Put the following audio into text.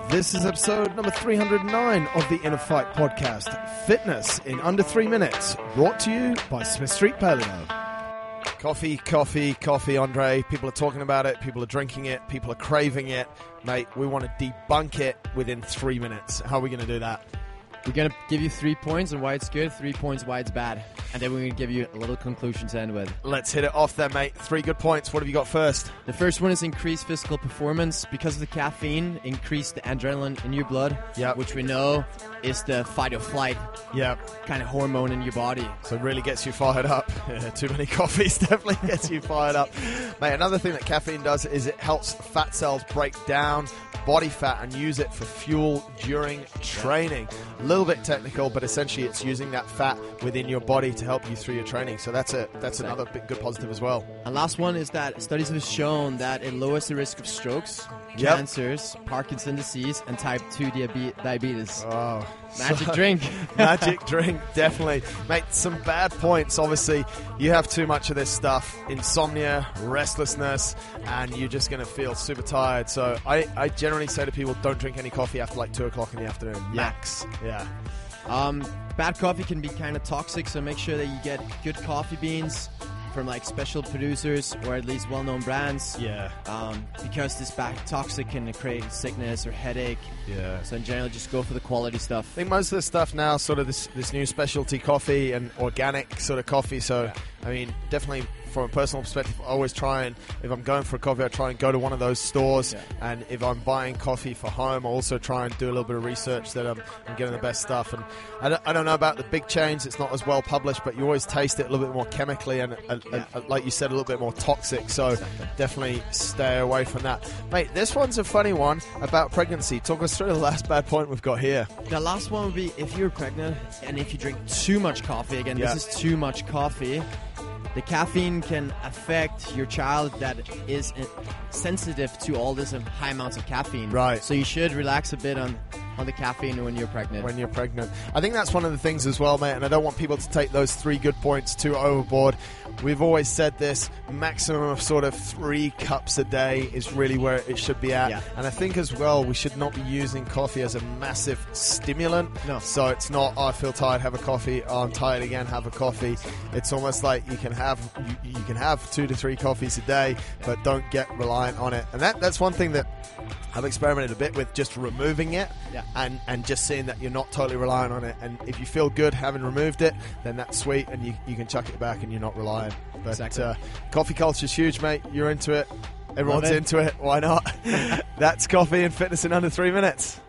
This is episode number 309 of the InnerFight podcast, Fitness in Under 3 Minutes, brought to you by Smith Street Paleo. Coffee, coffee, coffee, Andre. People are talking about it, people are drinking it, people are craving it. Mate, we want to debunk it within 3 minutes. How are we going to do that? We're going to give you 3 points on why it's good, 3 points why it's bad. And then we're going to give you a little conclusion to end with. Let's hit it off then, mate. 3 good points. What have you got first? The first one is increased physical performance. Because of the caffeine, increase the adrenaline in your blood, which we know is the fight or flight kind of hormone in your body. So it really gets you fired up. Too many coffees definitely gets you fired up. Mate, another thing that caffeine does is it helps fat cells break down body fat and use it for fuel during training. A little bit technical, but essentially it's using that fat within your body to help you through your training. So that's another big good positive as well. And last one is that studies have shown that it lowers the risk of strokes, cancers, Parkinson's disease, and type 2 diabetes. Oh, magic drink. Magic drink, definitely. Mate, some bad points. Obviously, you have too much of this stuff. Insomnia, restlessness, and you're just going to feel super tired. So I generally say to people, don't drink any coffee after like 2 o'clock in the afternoon. Max. Yeah. Bad coffee can be kind of toxic, so make sure that you get good coffee beans from like special producers or at least well-known brands. Yeah. Because this bad toxic can create sickness or headache. Yeah. So in general, just go for the quality stuff. I think most of the stuff now, sort of this new specialty coffee and organic sort of coffee. So, I mean, definitely from a personal perspective, I always try and, if I'm going for a coffee, I try and go to one of those stores. Yeah. And if I'm buying coffee for home, I also try and do a little bit of research that I'm getting the best stuff. And I don't know about the big chains, it's not as well published, but you always taste it a little bit more chemically and, like you said, a little bit more toxic. So definitely stay away from that. Mate, this one's a funny one about pregnancy. Talk us through the last bad point we've got here. The last one would be if you're pregnant and if you drink too much coffee. Again, this is too much coffee. The caffeine can affect your child that is sensitive to all this high amounts of caffeine. Right. So you should relax a bit on the caffeine when you're pregnant. When you're pregnant. I think that's one of the things as well, mate, and I don't want people to take those 3 good points too overboard. We've always said this, maximum of sort of 3 cups a day is really where it should be at. Yeah. And I think as well, we should not be using coffee as a massive stimulant. No. So it's not, oh, I feel tired, have a coffee. Oh, I'm tired again, have a coffee. It's almost like you can have 2 to 3 coffees a day, but don't get reliant on it. And that's one thing that I've experimented a bit with, just removing it and just seeing that you're not totally relying on it. And if you feel good having removed it, then that's sweet and you can chuck it back and you're not relying. But exactly. Coffee culture's huge, mate. You're into it. Everyone's into it. Why not? That's coffee and fitness in under 3 minutes.